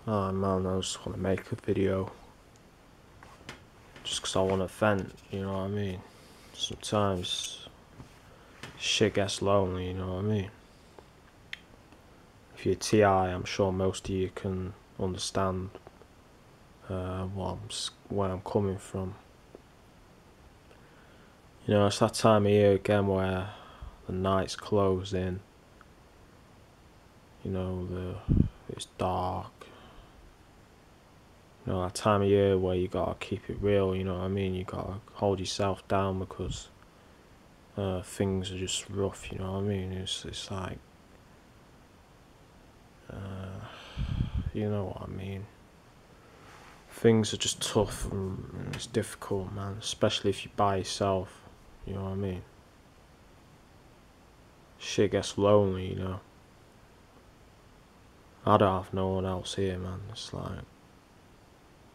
Oh man, I just want to make a video just 'cause I want to vent, you know what I mean? Sometimes shit gets lonely, you know what I mean? If you're TI, I'm sure most of you can understand where I'm coming from. You know, it's that time of year again where the night's close in. You know, it's dark. You know, that time of year where you gotta keep it real, you know what I mean? You gotta hold yourself down because things are just rough, you know what I mean? It's like, you know what I mean? Things are just tough and it's difficult, man, especially if you're by yourself, you know what I mean? Shit gets lonely, you know? I don't have no one else here, man. It's like,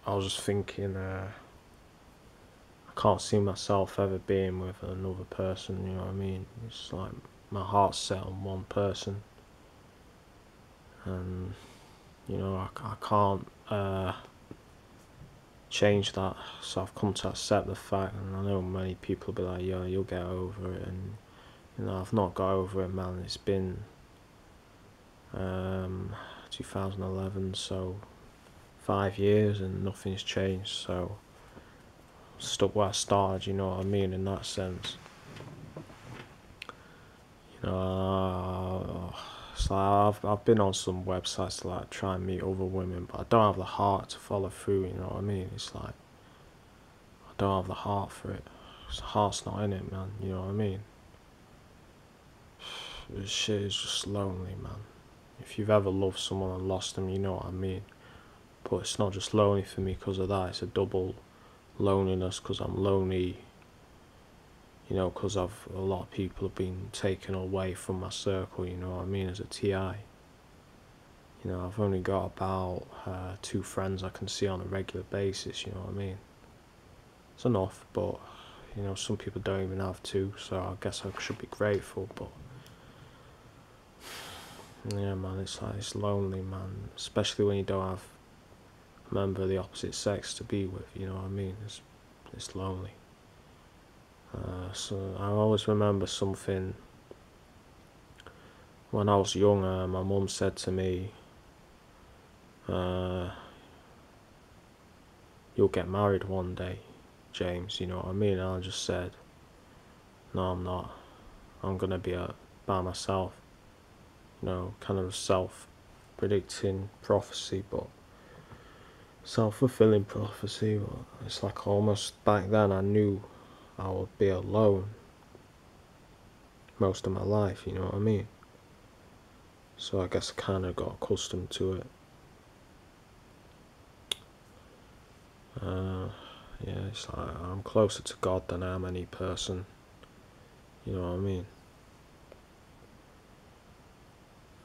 I was just thinking, I can't see myself ever being with another person, you know what I mean? It's like, my heart's set on one person. And, you know, I can't change that, so I've come to accept the fact, and I know many people will be like, yeah, you'll get over it, and, you know, I've not got over it, man. It's been 2011, so 5 years and nothing's changed, so I'm stuck where I started, you know what I mean, in that sense. You know, so I've been on some websites to like try and meet other women, but I don't have the heart to follow through, you know what I mean? It's like, I don't have the heart for it. The heart's not in it, man, you know what I mean? This shit is just lonely, man. If you've ever loved someone and lost them, you know what I mean. But it's not just lonely for me because of that, it's a double loneliness because I'm lonely, you know, because a lot of people have been taken away from my circle, you know what I mean, as a TI. You know, I've only got about 2 friends I can see on a regular basis, you know what I mean. It's enough, but, you know, some people don't even have 2, so I guess I should be grateful, but yeah, man, it's like, it's lonely, man, especially when you don't have a member of the opposite sex to be with, you know what I mean. It's lonely. So I always remember something when I was younger. My mum said to me, you'll get married one day, James, you know what I mean. And I just said, no, I'm not. I'm gonna be by myself. You know, kind of self-predicting prophecy, but self-fulfilling prophecy. But it's like almost back then I knew I would be alone most of my life, you know what I mean. So I guess I kind of got accustomed to it. Yeah, it's like I'm closer to God than I am any person, you know what I mean.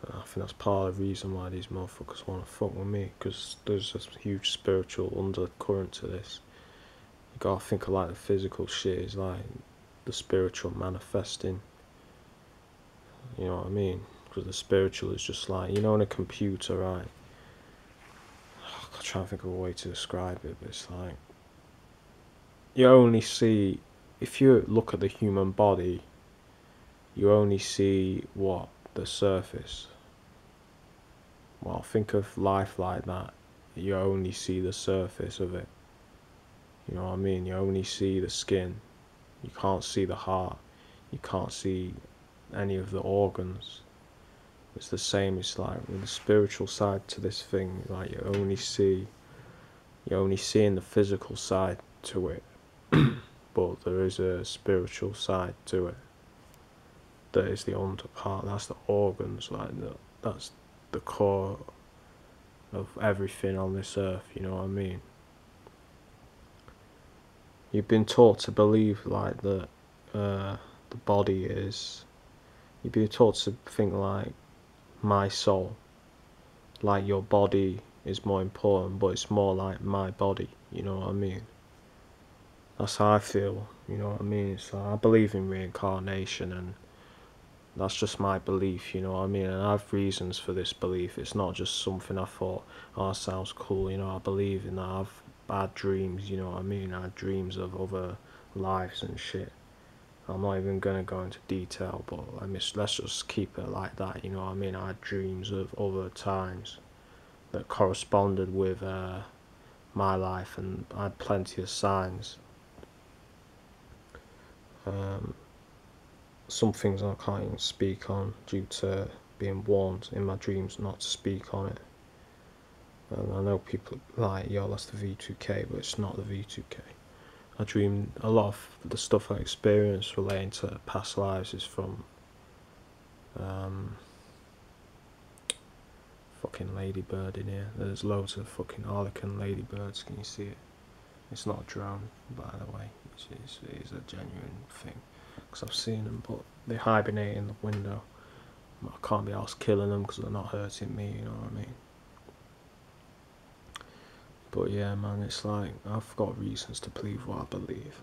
I think that's part of the reason why these motherfuckers want to fuck with me, because there's a huge spiritual undercurrent to this. You gotta think of like the physical shit is like the spiritual manifesting, you know what I mean. Because the spiritual is just like, you know, in a computer, right? I'm trying to think of a way to describe it, but it's like, you only see, if you look at the human body, you only see what? The surface. Well, think of life like that. You only see the surface of it. You know what I mean? You only see the skin. You can't see the heart. You can't see any of the organs. It's the same. It's like with the spiritual side to this thing. Like you're only seeing the physical side to it, but there is a spiritual side to it. That is the under part. That's the organs. That's the core of everything on this earth, you know what I mean. You've been taught to believe like that the body is, you've been taught to think like my soul, like your body is more important, but it's more like my body, you know what I mean. That's how I feel, you know what I mean. So I believe in reincarnation and That's just my belief, you know what I mean? And I have reasons for this belief. It's not just something I thought, oh, sounds cool, you know, I believe in that. I've had dreams, you know what I mean? I had dreams of other lives and shit. I'm not even going to go into detail, but let's just keep it like that, you know what I mean? I had dreams of other times that corresponded with my life, and I had plenty of signs. Some things I can't even speak on due to being warned in my dreams not to speak on it. And I know people like, yo, that's the V2K, but it's not the V2K. I dream a lot of the stuff I experience relating to past lives is from fucking ladybird in here. There's loads of fucking harlequin ladybirds. Can you see it? It's not a drone, by the way. It is a genuine thing, because I've seen them, but they hibernate in the window. I can't be asked killing them because they're not hurting me, you know what I mean? But yeah, man, it's like, I've got reasons to believe what I believe.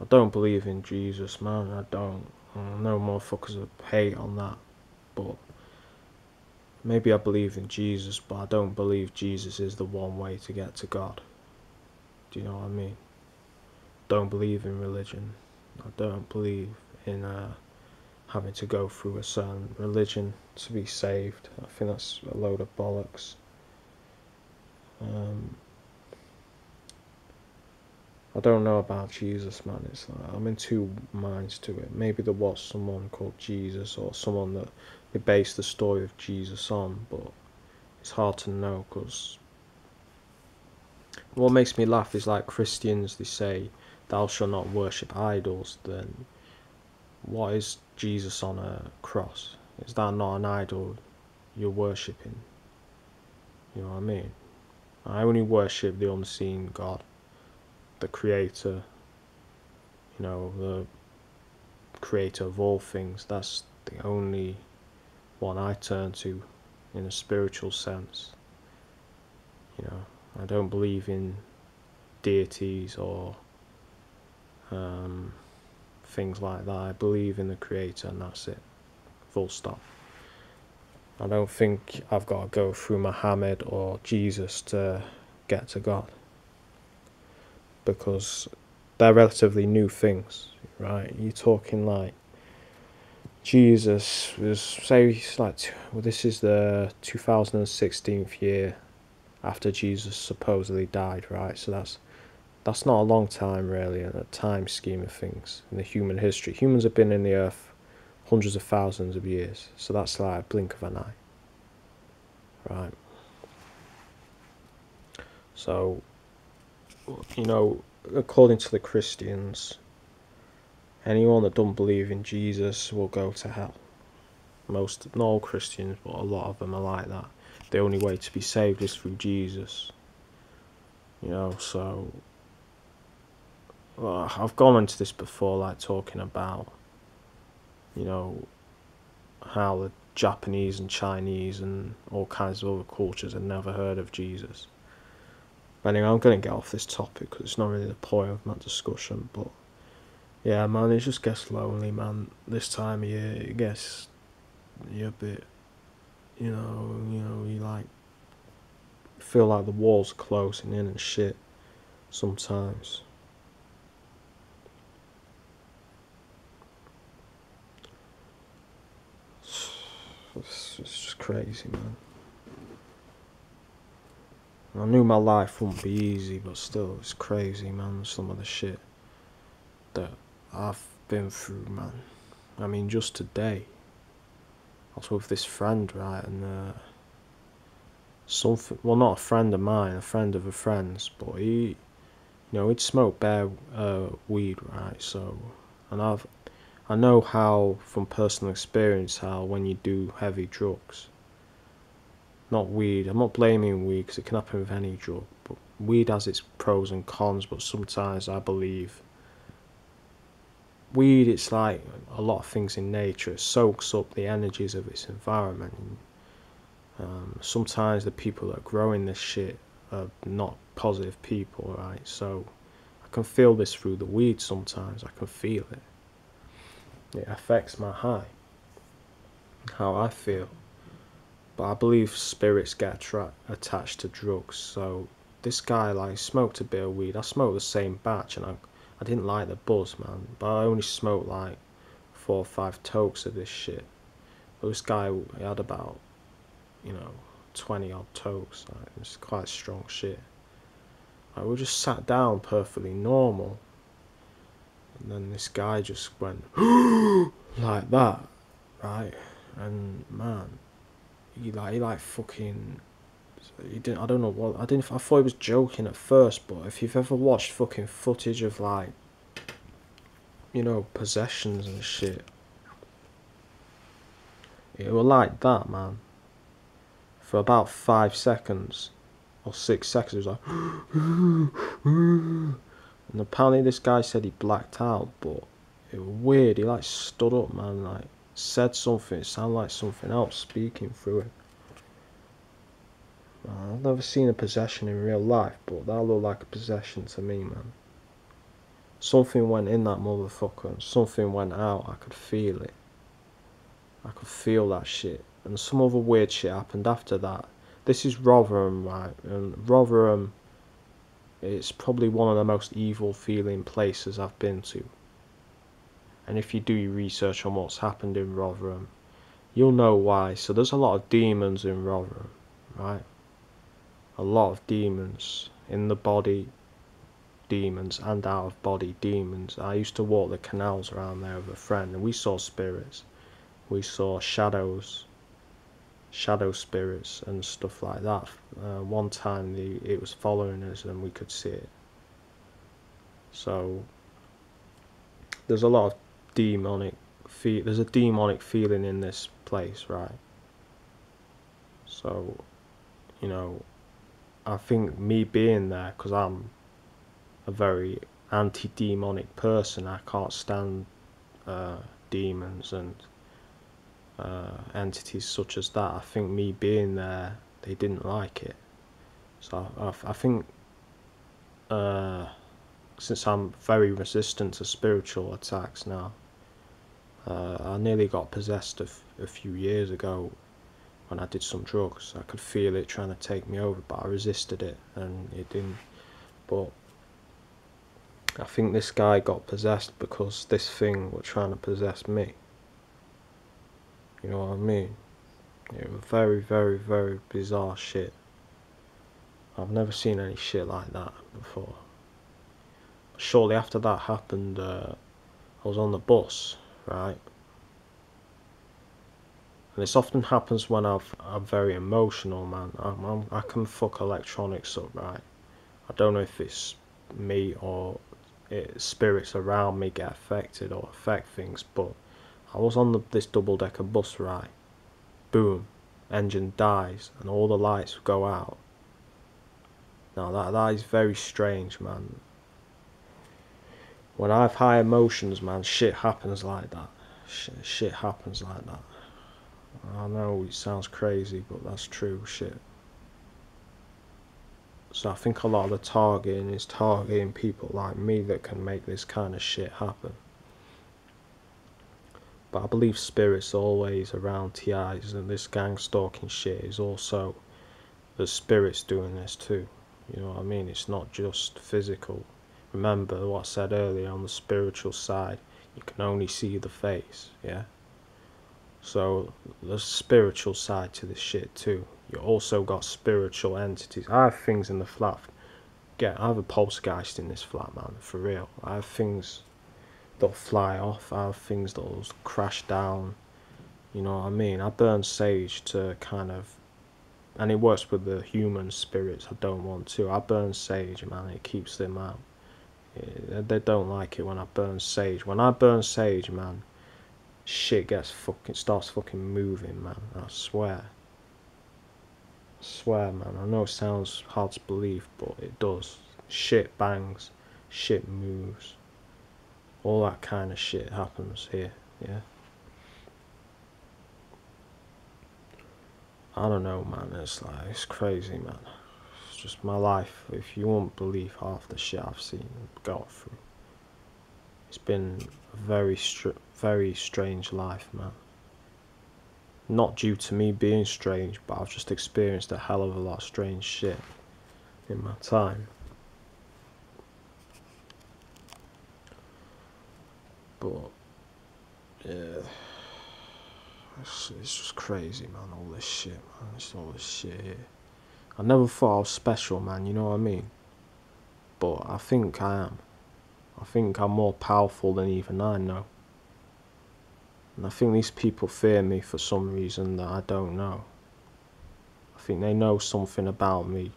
I don't believe in Jesus, man, I don't. No motherfuckers hate on that, but maybe I believe in Jesus, but I don't believe Jesus is the one way to get to God. Do you know what I mean? Don't believe in religion. I don't believe in having to go through a certain religion to be saved. I think that's a load of bollocks. I don't know about Jesus, man. It's like, I'm in two minds to it. Maybe there was someone called Jesus, or someone that they based the story of Jesus on, but it's hard to know, because what makes me laugh is, like, Christians, they say, thou shalt not worship idols. Then what is Jesus on a cross? Is that not an idol you're worshipping? You know what I mean? I only worship the unseen God, the creator, you know, the creator of all things. That's the only one I turn to in a spiritual sense. You know, I don't believe in deities or things like that. I believe in the creator, and that's it. Full stop. I don't think I've got to go through Muhammad or Jesus to get to God, because they're relatively new things, right? You're talking like Jesus was, say, like, well, this is the 2016th year after Jesus supposedly died, right? So that's not a long time, really, in a time scheme of things in the human history. Humans have been in the earth hundreds of thousands of years, so that's like a blink of an eye, right? So, you know, according to the Christians, anyone that don't believe in Jesus will go to hell. Not all Christians, but a lot of them are like that. The only way to be saved is through Jesus. You know, so I've gone into this before, like talking about, you know, how the Japanese and Chinese and all kinds of other cultures have never heard of Jesus. Anyway, I'm going to get off this topic because it's not really the point of my discussion, but yeah, man, it just gets lonely, man. This time of year, it gets you a bit, you know, you like feel like the walls are closing in and shit sometimes. It's just crazy, man. I knew my life wouldn't be easy, but still, it's crazy, man. Some of the shit that I've been through, man. I mean, just today, I was with this friend, right, and something. Well, not a friend of mine, a friend of a friend's, but he, you know, he'd smoke bare weed, right? So, and I know how, from personal experience, how when you do heavy drugs, not weed, I'm not blaming weed because it can happen with any drug, but weed has its pros and cons, but sometimes I believe weed, it's like a lot of things in nature, it soaks up the energies of its environment. Sometimes the people that are growing this shit are not positive people, right? So I can feel this through the weed sometimes, I can feel it. It affects my high, how I feel. But I believe spirits get attached to drugs. So this guy like smoked a bit of weed. I smoked the same batch, and I didn't like the buzz, man. But I only smoked like 4 or 5 tokes of this shit. But this guy, he had about, 20 odd tokes. Like, it's quite strong shit. Like, we just sat down perfectly normal, and then this guy just went like that, right? And man, he like fucking. He didn't. I don't know what. I didn't. I thought he was joking at first, but if you've ever watched fucking footage of like, possessions and shit, it was like that, man. For about 5 seconds or 6 seconds, it was like, and apparently this guy said he blacked out, but it was weird. He like stood up, man, like said something. It sounded like something else speaking through him. I've never seen a possession in real life, but that looked like a possession to me, man. Something went in that motherfucker and something went out. I could feel it. I could feel that shit. And some other weird shit happened after that. This is Rotherham, right? And Rotherham, it's probably one of the most evil feeling places I've been to. And if you do your research on what's happened in Rotherham, you'll know why. So there's a lot of demons in Rotherham, right? A lot of demons in the body, demons and out of body demons. I used to walk the canals around there with a friend, and we saw spirits. We saw shadow spirits and stuff like that. One time it was following us and we could see it. So there's a lot of there's a demonic feeling in this place, right? So, I think me being there, because I'm a very anti-demonic person, I can't stand demons and entities such as that. I think me being there, they didn't like it. So I think since I'm very resistant to spiritual attacks now, I nearly got possessed a few years ago when I did some drugs. I could feel it trying to take me over, but I resisted it and it didn't. But I think this guy got possessed because this thing was trying to possess me. You know what I mean? It was very, very, very bizarre shit. I've never seen any shit like that before. Shortly after that happened, I was on the bus, right? And this often happens when I'm very emotional, man. I can fuck electronics up, right? I don't know if it's me or spirits around me get affected or affect things, but I was on this double-decker bus, right? Boom, engine dies and all the lights go out. Now that is very strange, man. When I have high emotions, man, shit happens like that. Shit happens like that. I know it sounds crazy, but that's true shit. So I think a lot of the targeting is targeting people like me that can make this kind of shit happen. But I believe spirits are always around TIs, and this gang stalking shit is also, there's spirits doing this too. You know what I mean? It's not just physical. Remember what I said earlier, on the spiritual side, you can only see the face, yeah? So there's a spiritual side to this shit too. You also got spiritual entities. I have things in the flat. I have a poltergeist in this flat, man, for real. I have things that'll fly off. I have things that'll crash down. You know what I mean? I burn sage to kind of, and it works with the human spirits I don't want to. I burn sage, man, it keeps them out. They don't like it when I burn sage. When I burn sage, man, shit starts fucking moving, man. I swear. I swear, man. I know it sounds hard to believe, but it does. Shit bangs, shit moves. All that kind of shit happens here, yeah? I don't know, man. It's crazy, man. It's just my life. If you won't believe half the shit I've seen and got through. It's been a very strange life, man. Not due to me being strange, but I've just experienced a hell of a lot of strange shit in my time. But yeah, it's just crazy, man. All this shit, man. It's all this shit here. I never thought I was special, man. You know what I mean? But I think I am. I think I'm more powerful than even I know. And I think these people fear me for some reason that I don't know. I think they know something about me.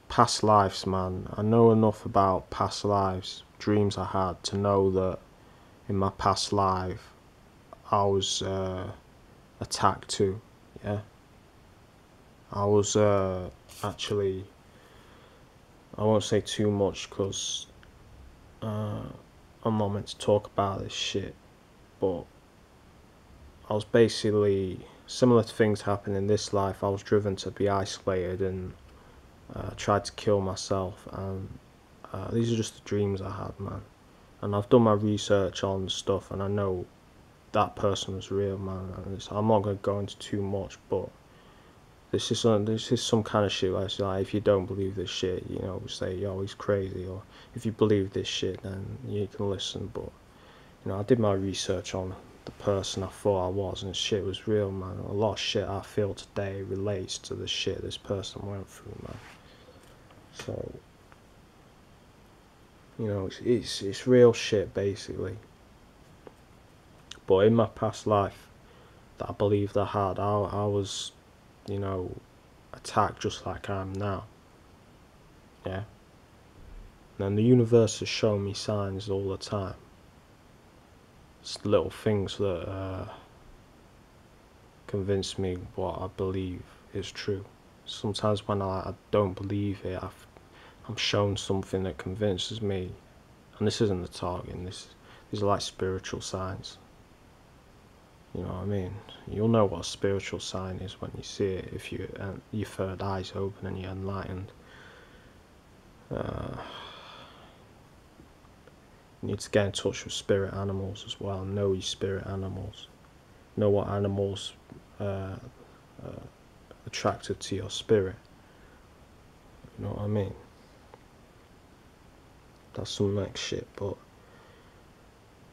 Past lives, man. I know enough about past lives, dreams I had, to know that in my past life I was attacked too. Yeah. I was actually, I won't say too much because I'm not meant to talk about this shit, but I was basically, similar to things happen in this life, I was driven to be isolated and tried to kill myself, and these are just the dreams I had, man. And I've done my research on stuff, and I know that person was real, man. And I'm not going to go into too much, but this is some kind of shit where it's like, if you don't believe this shit, you know, say, yo, he's crazy, or if you believe this shit, then you can listen. But you know, I did my research on the person I thought I was, and shit was real, man. A lot of shit I feel today relates to the shit this person went through, man. So, you know, it's real shit, basically. But in my past life that I believed I had, I was, you know, attacked just like I am now. Yeah. And the universe has shown me signs all the time. It's little things that convince me what I believe is true. Sometimes when I don't believe it, I'm shown something that convinces me, and this isn't the target, these are like spiritual signs. You know what I mean? You'll know what a spiritual sign is when you see it, if your third eye's open and you're enlightened. You need to get in touch with spirit animals as well. Know your spirit animals. Know what animals attracted to your spirit. You know what I mean? That's some next shit, but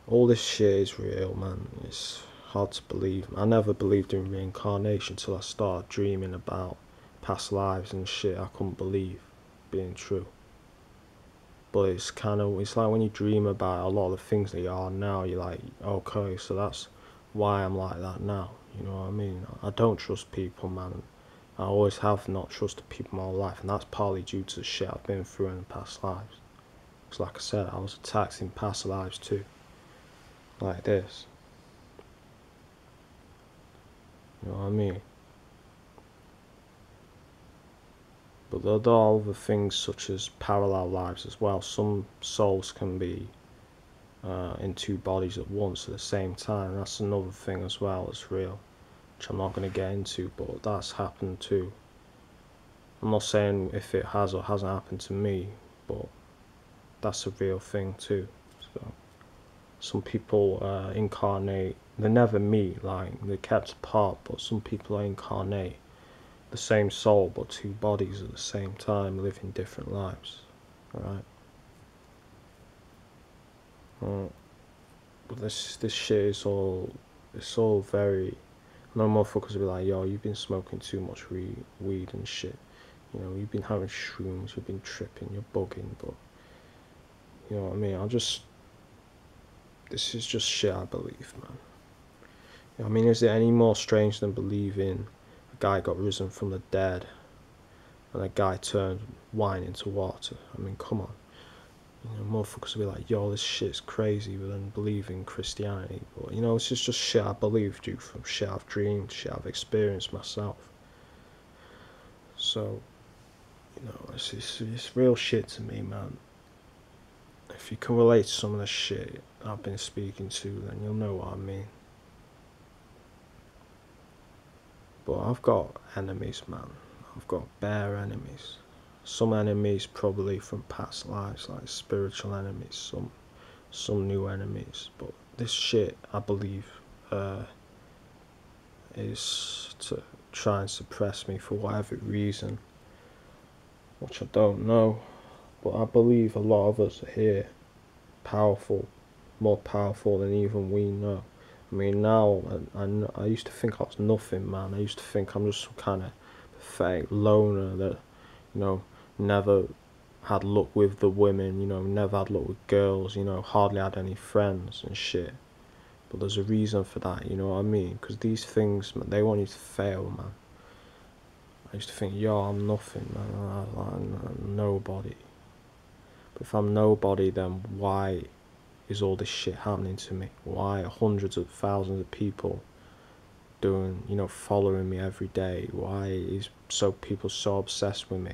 all this shit is real, man. It's hard to believe. I never believed in reincarnation till I started dreaming about past lives and shit I couldn't believe being true. But it's like when you dream about a lot of the things that you are now, you're like, okay, so that's why I'm like that now. You know what I mean? I don't trust people, man. I always have not trusted people my whole life, and that's partly due to the shit I've been through in past lives. Because like I said, I was attacked in past lives too. Like this. You know what I mean? But there are other things such as parallel lives as well. Some souls can be in two bodies at once at the same time. That's another thing as well that's real, which I'm not going to get into, but that's happened too. I'm not saying if it has or hasn't happened to me, but that's a real thing too. So some people incarnate, they never meet, like they're kept apart, but some people incarnate the same soul but two bodies at the same time, living different lives. Alright? But this shit is all, it's all very, no motherfuckers will be like, yo, you've been smoking too much weed and shit. You know, you've been having shrooms, you've been tripping, you're bugging, but you know what I mean? This is just shit I believe, man. You know, I mean, is it any more strange than believing a guy got risen from the dead and a guy turned wine into water? I mean, come on. You know, motherfuckers will be like, yo, this shit's crazy, but then believe in Christianity. But, you know, it's just shit I believe due from shit I've dreamed, shit I've experienced myself. So, you know, it's real shit to me, man. If you can relate to some of the shit I've been speaking to, then you'll know what I mean. But I've got enemies, man. I've got bare enemies. Some enemies probably from past lives, like spiritual enemies. some new enemies. But this shit, I believe, is to try and suppress me for whatever reason, which I don't know. But I believe a lot of us are here, powerful, more powerful than even we know. I mean, now, I used to think I was nothing, man. I used to think I'm just some kind of pathetic loner that, never had luck with the women, never had luck with girls, hardly had any friends and shit. But there's a reason for that, you know what I mean? Because these things, man, they want you to fail, man. I used to think, yo, I'm nothing, man. I'm nobody. But if I'm nobody, then why is all this shit happening to me? Why are hundreds of thousands of people doing, following me every day? Why is people so obsessed with me?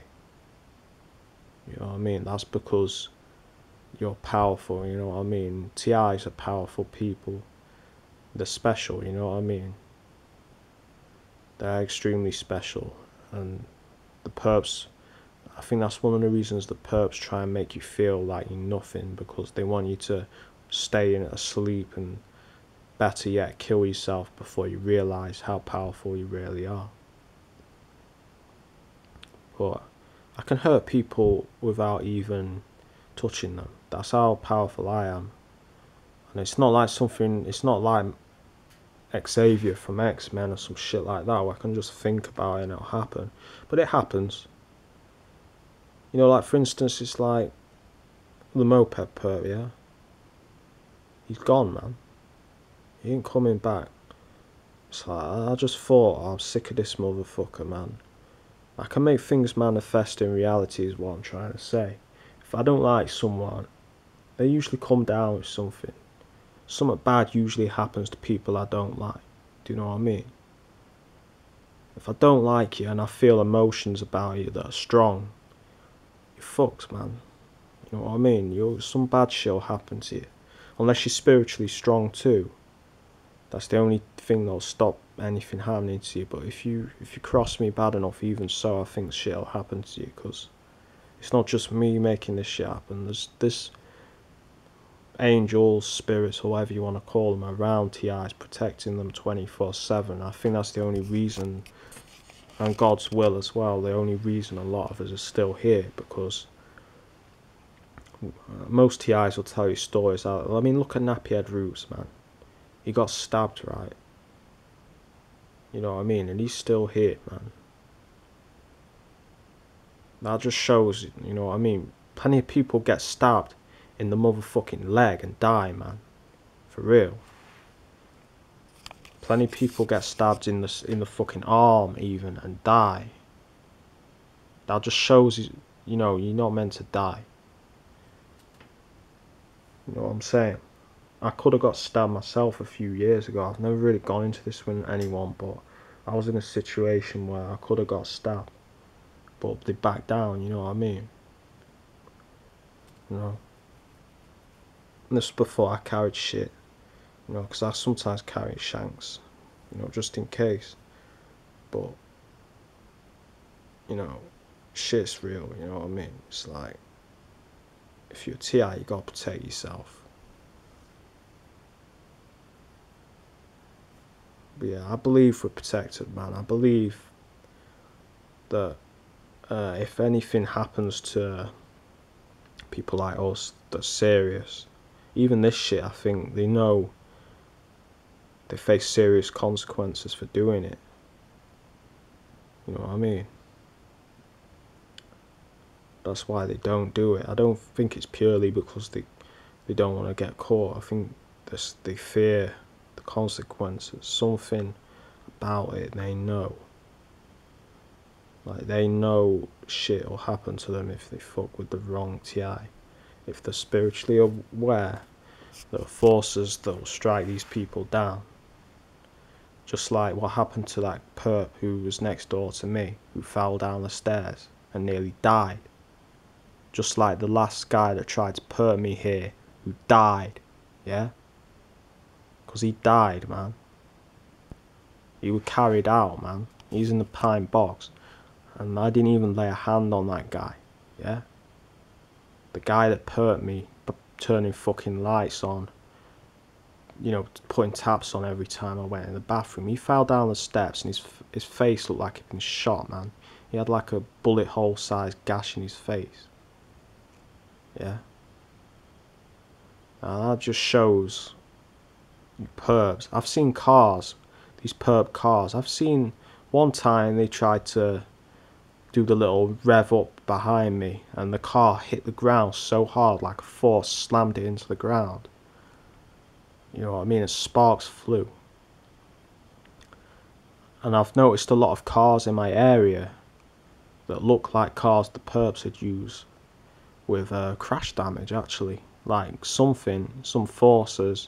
You know what I mean? That's because you're powerful, you know what I mean? TIs are powerful people. They're special, you know what I mean? They're extremely special. And the perps, I think that's one of the reasons the perps try and make you feel like you're nothing, because they want you to stay in asleep and, better yet, kill yourself before you realise how powerful you really are. But I can hurt people without even touching them. That's how powerful I am. And it's not like Xavier from X-Men or some shit like that, where I can just think about it and it'll happen. But it happens. Like, for instance, it's like the moped perp, yeah? He's gone, man. He ain't coming back. It's like, I just thought, I'm sick of this motherfucker, man. I can make things manifest in reality is what I'm trying to say. If I don't like someone, they usually come down with something. Something bad usually happens to people I don't like. Do you know what I mean? If I don't like you and I feel emotions about you that are strong, you're fucked, man. You know what I mean? Some bad shit will happen to you. Unless you're spiritually strong too. That's the only thing that'll stop anything happening to you. But if you cross me bad enough, even so, I think shit will happen to you. Because it's not just me making this shit happen. There's this angels, spirits, or whatever you want to call them, around TIs, protecting them 24/7. I think that's the only reason, and God's will as well, the only reason a lot of us are still here, because most TIs will tell you stories. I mean, look at Nappy Head Roots, man. He got stabbed, right? You know what I mean? And he's still here, man. That just shows, you know what I mean? Plenty of people get stabbed in the motherfucking leg and die, man. For real. Plenty of people get stabbed in the fucking arm even and die. That just shows, you're not meant to die. You know what I'm saying? I could have got stabbed myself a few years ago. I've never really gone into this with anyone, but I was in a situation where I could have got stabbed. But they backed down, you know what I mean? And this was before I carried shit. Because I sometimes carry shanks, just in case. But, shit's real, you know what I mean? It's like, if you're a TI, you gotta protect yourself. But yeah, I believe we're protected, man. I believe that if anything happens to people like us that's serious, even this shit, I think they know they face serious consequences for doing it. You know what I mean? That's why they don't do it. I don't think it's purely because they don't want to get caught. I think they fear the consequences. Something about it they know. Like, they know shit will happen to them if they fuck with the wrong TI. If they're spiritually aware, there are forces that will strike these people down. Just like what happened to that perp who was next door to me, who fell down the stairs and nearly died. Just like the last guy that tried to perp me here, who died, yeah? Because he died, man. He was carried out, man. He's in the pine box. And I didn't even lay a hand on that guy, yeah? The guy that perped me turning fucking lights on, you know, putting taps on every time I went in the bathroom. He fell down the steps and his face looked like he'd been shot, man. He had like a bullet hole sized gash in his face. Yeah. Now that just shows perps. I've seen cars, these perp cars. I've seen one time they tried to do the little rev up behind me and the car hit the ground so hard, like a force slammed it into the ground. You know what I mean? And sparks flew. And I've noticed a lot of cars in my area that look like cars the perps had used with crash damage, actually. Like some forces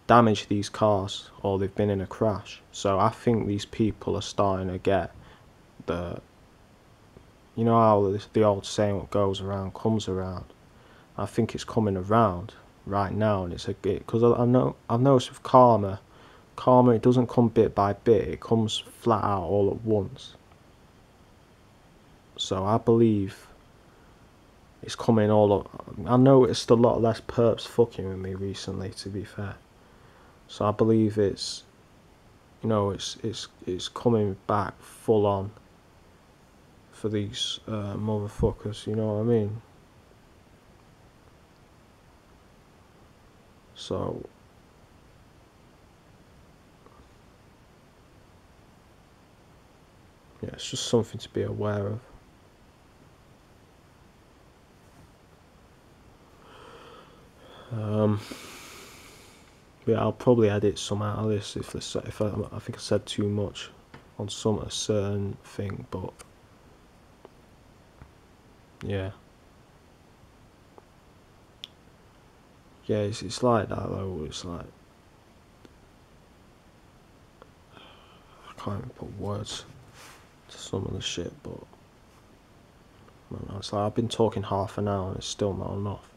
damaged these cars or they've been in a crash. So I think these people are starting to get the, you know how the old saying, what goes around comes around. I think it's coming around right now, and it's a bit, because I've noticed with karma, it doesn't come bit by bit, it comes flat out all at once. So I believe it's coming all up. I noticed a lot less perps fucking with me recently, to be fair. So I believe it's, you know, it's coming back full on for these motherfuckers, you know what I mean? So yeah, it's just something to be aware of. Yeah, I'll probably edit some out of this if I think I said too much on a certain thing, but yeah, it's like that though. It's like I can't even put words to some of the shit, but man, it's like I've been talking half an hour and it's still not enough.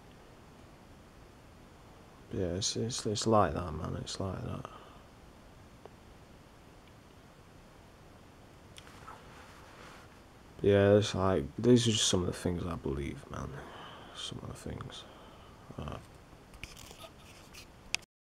Yeah, it's like that, man. It's like that. Yeah, it's like these are just some of the things I believe, man. Some of the things.